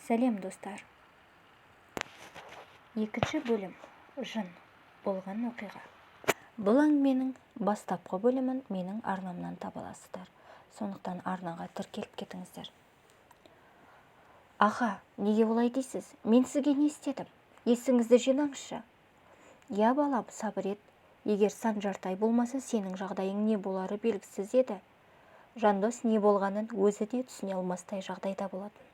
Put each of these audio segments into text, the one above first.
Сәлем достар. Екінші бөлім. Жын. Болған оқиға. Бұл әңгіменің бастапқы бөлімін менің арнамнан таба аласыздар. Сондықтан арнаға тіркеліп кетіңіздер. Аға, неге олай дейсіз? Мен сізге не істедім? Есіңізді жинаңызшы. Я балам, сабыр ет. Егер Санжартай болмаса, сенің жағдайың не болары белгісіз еді. Жандос не болғанын өзі де түсіне алмастай жағдайда болатын.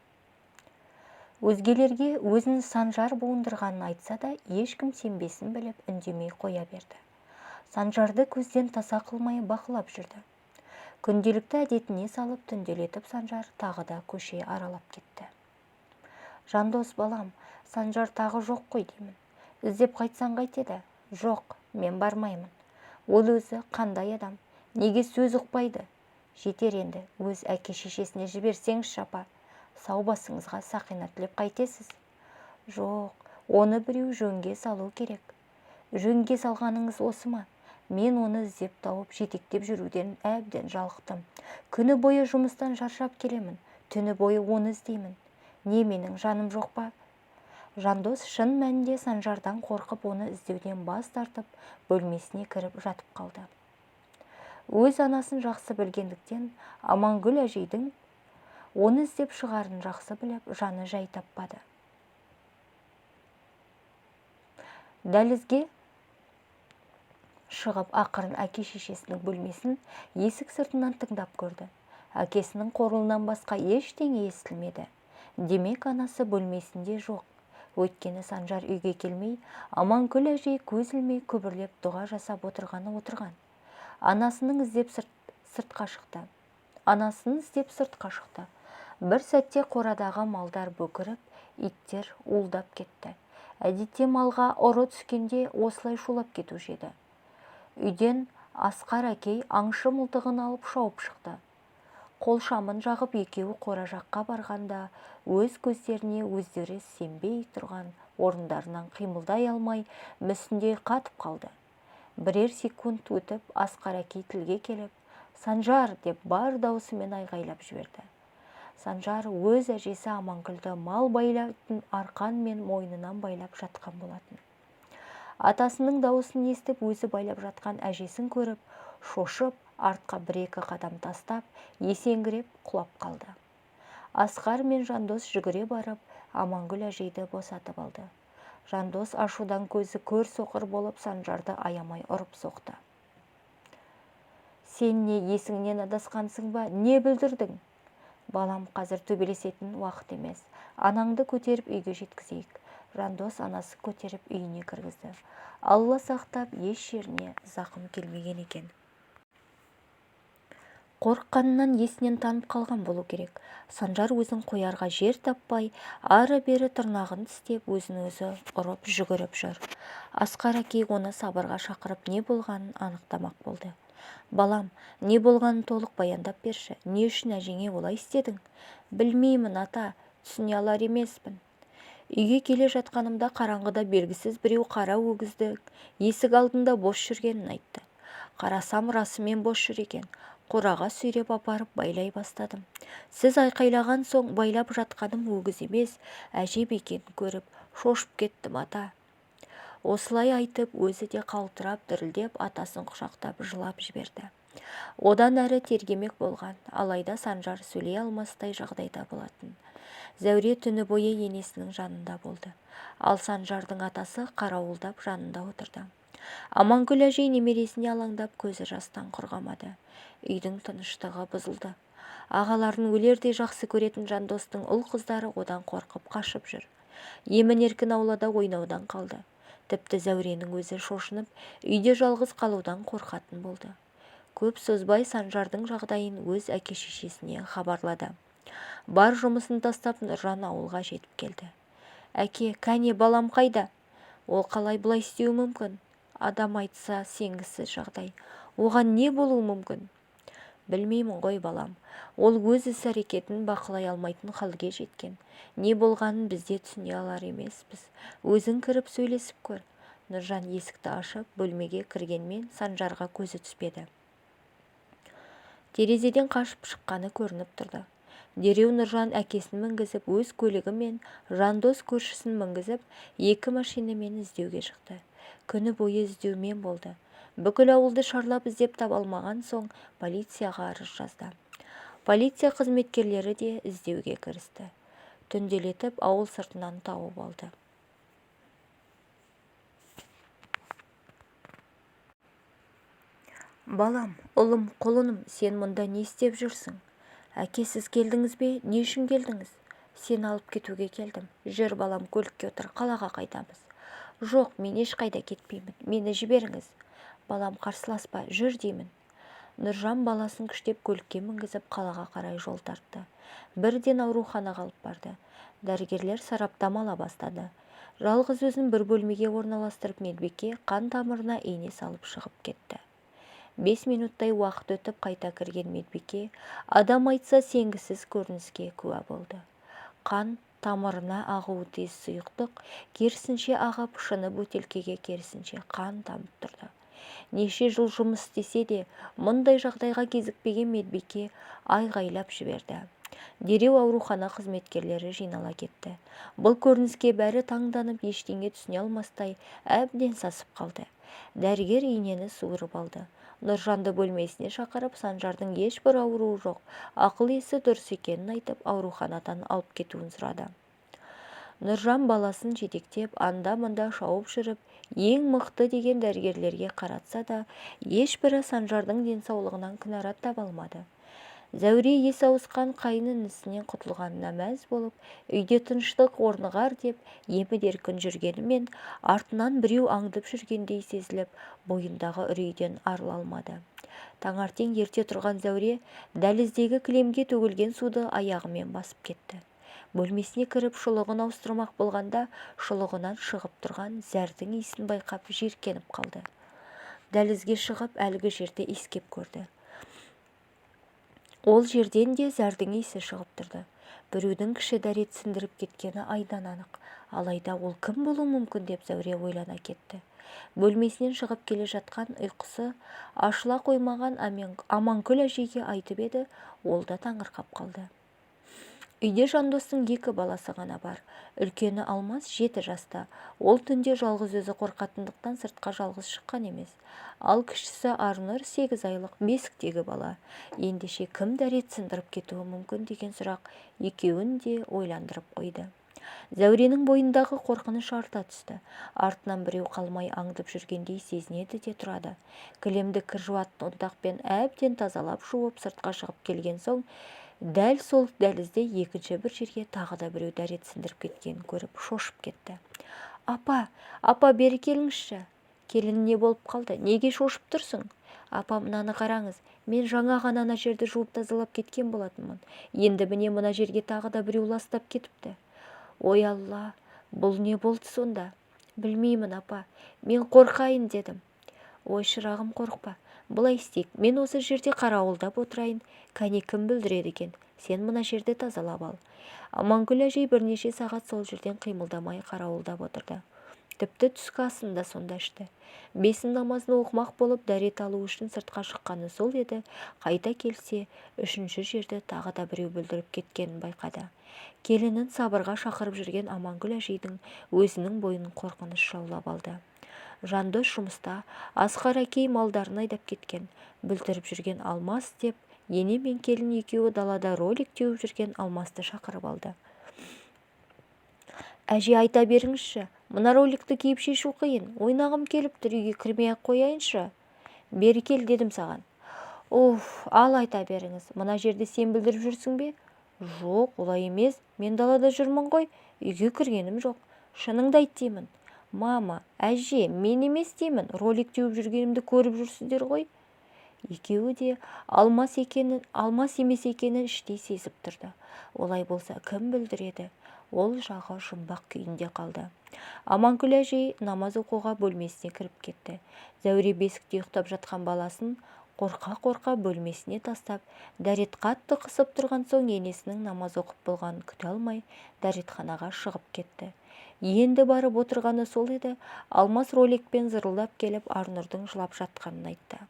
Өзгелерге өзін Санжар буындырғанын айтса да, ешкім сенбесін біліп үндемей қоя берді. Санжарды көзден таса қылмай бақылап жүрді. Күнделікті әдетіне салып түнделетіп Санжар тағы да көше аралап кетті. Жандос балам, Санжар тағы жоқ қой деймін. Іздеп қайтсаң қайтеді? Жоқ, мен бармаймын. Ол өзі қандай адам? Неге сөз ұқпайды? Жетер енді, өз әке-шешесіне жіберсеңізші апа. Сау басыңызға сақина тілеп қайтесіз? Жоқ, оны біреу жөнге салу керек. Жөнге салғаныңыз осы ма? Мен оны іздеп тауып жетектеп жүруден әбден жалықтым. Күні бойы жұмыстан шаршап келемін. Түні бойы оны іздеймін. Не, менің жаным жоқ па? Жандос шын мәнінде Санжардан қорқып оны іздеуден бас тартып, бөлмесіне кіріп жатып қалды. Өз анасын жақсы білгендіктен Амангүл әжейдің оны іздеп шығарын жақсы біліп, жаны жай таппады. Дәлізге шығып ақырын әке-шешесінің бөлмесін есік сыртынан тыңдап көрді. Әкесінің қорылынан басқа ештеңе естілмеді. Демек, анасы бөлмесінде жоқ. Өйткені Санжар үйге келмей, Амангүл әжей көз ілмей күбірлеп дұға жасап отырған. Анасын іздеп сыртқа шықты. Бір сәтте қорадағы малдар бөкіріп, иттер улдап кетті. Әдетте малға ұры түскенде осылай шулап кетуші еді. Үйден Асқар әкей аңшы мылтығын алып шауып шықты. Қолшамын жағып екеуі қора жаққа барғанда, өз көздеріне өздері сенбей тұрған орындарынан қимылдай алмай, мүсіндей қатып қалды. Бірер секунд өтіп, Асқар әкей тілге келіп, «Санжар!» деп бар даусымен айғайлап жіберді. Санжар өз әжесі Амангүлді мал байлайтын арқан мен мойнынан байлап жатқан болатын. Атасының дауысын естіп, өзі байлап жатқан әжесін көріп, шошып, артқа бір-екі қадам тастап, есеңгіреп құлап қалды. Асқар мен Жандос жүгіре барып, Амангүл әжейді босатып алды. Жандос ашудан көзі көр соқыр болып Санжарды аямай ұрып соқты. Сен не, есіңнен адасқансың ба? Не бүлдірдің? Балам, қазір төбелесетін уақыт емес. Анаңды көтеріп үйге жеткізейік. Жандос анасы көтеріп үйіне кіргізді. Алла сақтап, еш жеріне зақым келмеген екен. Қорыққанынан есінен танып қалған болу керек. Санжар өзін қоярға жер таппай, ары-бері тырнағын тістеп, өзін-өзі ұрып жүгіріп жүр. Асқар әкей оны сабырға шақырып, не болғанын анықтамақ болды. Балам, не болғанын толық баяндап берші. Не үшін әжеңе олай істедің? Білмеймін, ата, түсіне алар емеспін. Үйге келе жатқанымда қараңғыда белгісіз біреу қара өгізді есік алдында бос жүргенін айтты. Қарасам, расымен бос жүр екен. Қораға сүйреп апарып байлай бастадым. Сіз айқайлаған соң байлап жатқаным өгіз емес, әжем екенін көріп, шошып кеттім, ата. Осылай айтып, өзі де қалтырап, дірілдеп, атасын құшақтап жылап жіберді. Одан әрі тергемек болған, алайда Санжар сөйлей алмастай жағдайда болатын. Зәуре түні бойы енесінің жанында болды. Ал Санжардың атасы қарауылдап жанында отырды. Амангүл әжей немересіне алаңдап, көзі жастан құрғамады. Үйдің тыныштығы бұзылды. Ағаларын өлердей жақсы көретін Жандостың ұл қыздары одан қорқып қашып жүр. Емін-еркін аулада ойнаудан қалды. Тіпті Зәуренің өзі шошынып, үйде жалғыз қалудан қорқатын болды. Көп созбай Санжардың жағдайын өз әке-шешесіне хабарлады. Бар жұмысын тастап, Нұржан ауылға жетіп келді. Әке, кәне балам қайда? Ол қалай бұлай істеуі мүмкін? Адам айтса сенгісіз жағдай. Оған не болуы мүмкін? Білмеймін ғой балам. Ол өз іс-әрекетін бақылай алмайтын халге жеткен. Не болғанын бізде түсіне алар емеспіз. Өзің кіріп сөйлесіп көр. Нұржан есікті ашып, бөлмеге кіргенмен Санжарға көзі түспеді. Терезеден қашып шыққаны көрініп тұрды. Дереу Нұржан әкесін мінгізіп, өз көлігі мен Жандос көршісін мінгізіп, 2 машинамен іздеуге шықты. Күні бойы іздеумен болды. Бүкіл ауылды шарлап іздеп таба алмаған соң полицияға арыз жазды. Полиция қызметкерлері де іздеуге кірісті. Түнделетіп ауыл сыртынан тауып алды. Балам, ұлым, құлыным, сен мұнда не істеп жүрсің? Әке, сіз келдіңіз бе? Не үшін келдіңіз? Сені алып кетуге келдім. Жүр балам, көлікке отыр, қалаға қайтамыз. Жоқ, мен ешқайда кетпеймін. Мені жіберіңіз. Балам, қарсыласпа, жүр деймін. Нұржан баласын күштеп көлікке мінгізіп қалаға қарай жол тартты. Бірден ауруханаға алып барды. Дәрігерлер сараптама бастады. Жалғыз өзін бір бөлмеге орналастырып медбике қан тамырына ине салып шығып кетті. 5 минуттай уақыт өтіп қайта кірген медбике адам айтса сенгісіз көрініске куә болды. Қан тамырына ағуы тез сұйықтық керісінше ағып, шыны бөтелкеге керісінше қан тамып тұрды. Неше жыл жұмыс істесе де мұндай жағдайға кезікпеген медбике айғайлап жіберді. Дереу аурухана қызметкерлері жинала кетті. Бұл көрініске бәрі таңданып, ештеңе түсіне алмастай әбден сасып қалды. Дәрігер инені суырып алды. Нұржанды бөлмесіне шақырып, Санжардың ешбір ауруы жоқ, ақыл-есі дұрыс екенін айтып, ауруханадан алып кетуін сұрады. Нұржан баласын жетектеп, анда-мында шауып жүріп, ең мықты деген дәрігерлерге қаратса да, ешбірі Санжардың денсаулығынан кінәрат таба алмады. Зәуре есі ауысқан қайын інісінен құтылғанына мәз болып, үйде тыныштық орнығар деп емі-еркін жүргенімен, артынан біреу аңдып жүргендей сезіліп, бойындағы үрейден арыла алмады. Таңертең ерте тұрған Зәуре дәліздегі кілемге төгілген суды аяғымен басып кетті. Бөлмесіне кіріп шұлығын ауыстырмақ болғанда, шұлығынан шығып тұрған зәрдің иісін байқап жиіркеніп қалды. Дәлізге шығып әлгі жерді иіскеп көрді. Ол жерден де зәрдің иісі шығып тұрды. Біреудің кіші дәрет сіндіріп кеткені айдан анық. Алайда ол кім болуы мүмкін деп Зәуре ойлана кетті. Бөлмесінен шығып келе жатқан ұйқысы ашыла қоймаған Аманкүл әжеге айтып еді, ол да таңырқап қалды. Үйде Жандостың 2 баласы ғана бар. Үлкені Алмас 7 жаста. Ол түнде жалғыз өзі қорқатындықтан сыртқа жалғыз шыққан емес. Ал кішісі Арнұр 8 айлық бесіктегі бала. Ендеше кім дәрет сындырып кетуі мүмкін деген сұрақ екеуін де ойландырып қойды. Зәуренің бойындағы қорқыныш арта түсті. Артынан біреу қалмай аңдып жүргендей сезінеді де тұрады. Кілемді кір жуатын ұнтақпен әбден тазалап жуып сыртқа шығып келген соң, дәл сол дәлізде екінші бір жерге тағы да біреу дәрет сындырып кеткенін көріп шошып кетті. Апа, бері келіңізші. Келін не болып қалды? Неге шошып тұрсың? Апа, мынаны қараңыз. Мен жаңа ғана ана жерді жуып тазалап кеткен болатынмын. Енді міне мына жерге тағы да біреу ластап кетіпті. Ой Алла, бұл не болды сонда? Білмеймін, апа. Мен қорқайын дедім. Ой шырағым, қорықпа. Бұлай істейік, мен осы жерде қарауылдап отырайын. Кәне кім білдіреді екен? Сен мына жерді тазалап ал. Аманкүл әжей бірнеше сағат сол жерден қимылдамай қарауылдап отырды. Тіпті түскі асын да сонда ішті. Бесін намазын оқымақ болып дәрет алу үшін сыртқа шыққаны сол еді. Қайта келсе, 3-ші жерді тағы да біреу бүлдіріп кеткенін байқады. Келінін сабырға шақырып жүрген Аманкүл әжейдің өзінің бойын қорқыныш жаулап алды. Жандос жұмыста, Асқар әкей малдарын айдап кеткен. Бүлдіріп жүрген Алмас деп, ене мен келін екеуі далада ролик теуіп жүрген Алмасты шақырып алды. Әже, айта беріңізші, мына роликті киіп шешу қиын, ойнағым келіп тұр, үйге кірмей-ақ қояйыншы. Бері кел дедім саған. Ал айта беріңіз, мына жерде сен бүлдіріп жүрсің бе? Жоқ, олай емес, мен далада жүрмін ғой, үйге кіргенім жоқ. Шыныңды айт деймін. Мама, әже, мен емес деймін, ролик теуіп жүргенімді көріп жүрсіздер ғой. Екеуі де алмас емес екенін іштей сезіп тұрды. Олай болса кім білдіреді? Ол жағы жұмбақ күйінде қалды. Аманкүл әжей намаз оқуға бөлмесіне кіріп кетті. Зәуре бесікте ұйықтап жатқан баласын қорқа-қорқа бөлмесіне тастап, дәрет қатты қысып тұрған соң енесінің намаз оқып болғанын күте алмай, дәретханаға шығып кетті. Енді барып отырғаны сол еді, Алмас роликпен зырылдап келіп Арнұрдың жылап жатқанын айтты.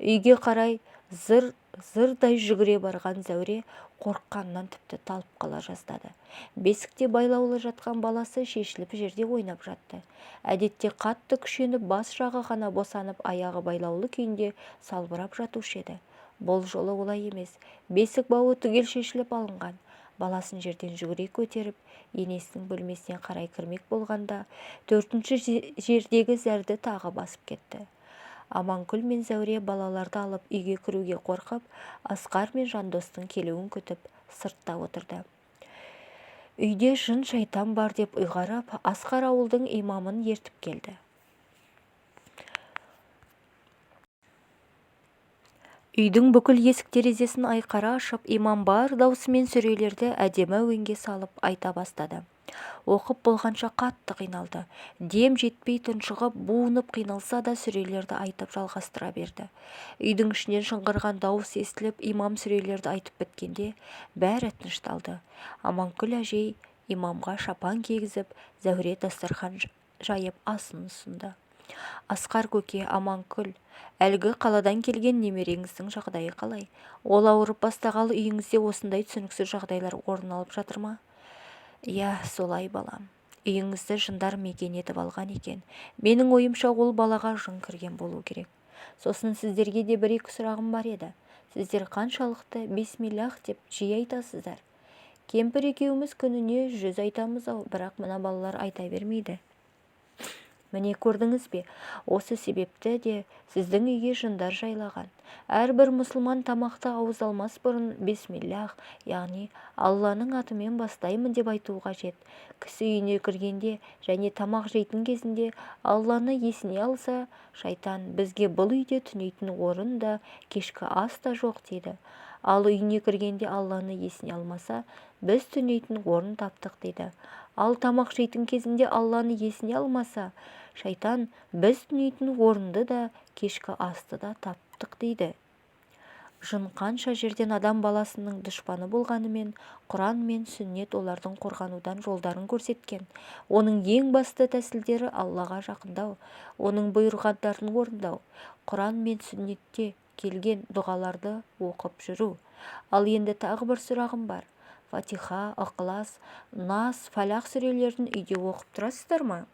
Үйге қарай зырдай жүгіре барған Зәуре қорыққанынан тіпті талып қала жаздады. Бесікте байлаулы жатқан баласы шешіліп жерде ойнап жатты. Әдетте қатты күшеніп бас жағы ғана босанып аяғы байлаулы күйінде салбырап жатушы еді. Бұл жолы олай емес. Бесік бауы түгел шешіліп алынған. Баласын жерден жүгіре көтеріп, енесінің бөлмесіне қарай кірмек болғанда, төртінші жердегі зәрді тағы басып кетті. Аманкүл мен Зәуре балаларды алып үйге кіруге қорқып, Асқар мен Жандостың келуін күтіп, сыртта отырды. Үйде жын шайтан бар деп ұйғарып, Асқар ауылдың имамын ертіп келді. Үйдің бүкіл есік-терезесін айқара ашып, имам бар даусымен сүрелерді әдемі әуенге салып айта бастады. Оқып болғанша қатты қиналды. Дем жетпей тұншығып, буынып қиналса да сүрелерді айтып жалғастыра берді. Үйдің ішінен шыңғырған дауыс естіліп, имам сүрелерді айтып біткенде бәрі тынышталды. Аманкүл әжей имамға шапан кигізіп, Зәуре дастархан жайып асын ұсынды. Асқар көке, Аманкүл, әлгі қаладан келген немереңіздің жағдайы қалай? Ол ауырып бастағалы үйіңізде осындай түсініксіз жағдайлар орын алып жатыр ма? Иә, солай балам. Үйіңізді жындар мекен етіп алған екен. Менің ойымша ол балаға жын кірген болу керек. Сосын сіздерге де бір-екі сұрағым бар еді. Сіздер қаншалықты бисмиллах деп жиі айтасыздар? Кемпір екеуміз күніне 100 айтамыз-ау, бірақ мына балалар айта бермейді. Міне көрдіңіз бе, осы себепті де сіздің үйге жындар жайлаған. Әрбір мұсылман тамақты ауыз алмас бұрын бисмиллах, яғни Алланың атымен бастаймын деп айтуға қажет. Кісі үйіне кіргенде және тамақ жейтін кезінде Алланы есіне алса, шайтан бізге бұл үйде түнейтін орын да, кешкі ас та жоқ дейді. Ал үйіне кіргенде Алланы есіне алмаса, біз түнейтін орын таптық дейді. Ал тамақ жейтін кезінде Алланы есіне алмаса, шайтан біз түнейтін орынды да, кешкі асты да таптық дейді. Жын қанша жерден адам баласының дұшпаны болғанымен, Құран мен сүннет олардың қорғанудан жолдарын көрсеткен. Оның ең басты тәсілдері Аллаға жақындау, оның бұйырғандарын орындау, Құран мен сүннетте келген дұғаларды оқып жүру. Ал енді тағы бір сұрағым бар. Фатиха, Ықылас, Нас, Фалақ сүрелерін үйде оқып тұрасыздар ма?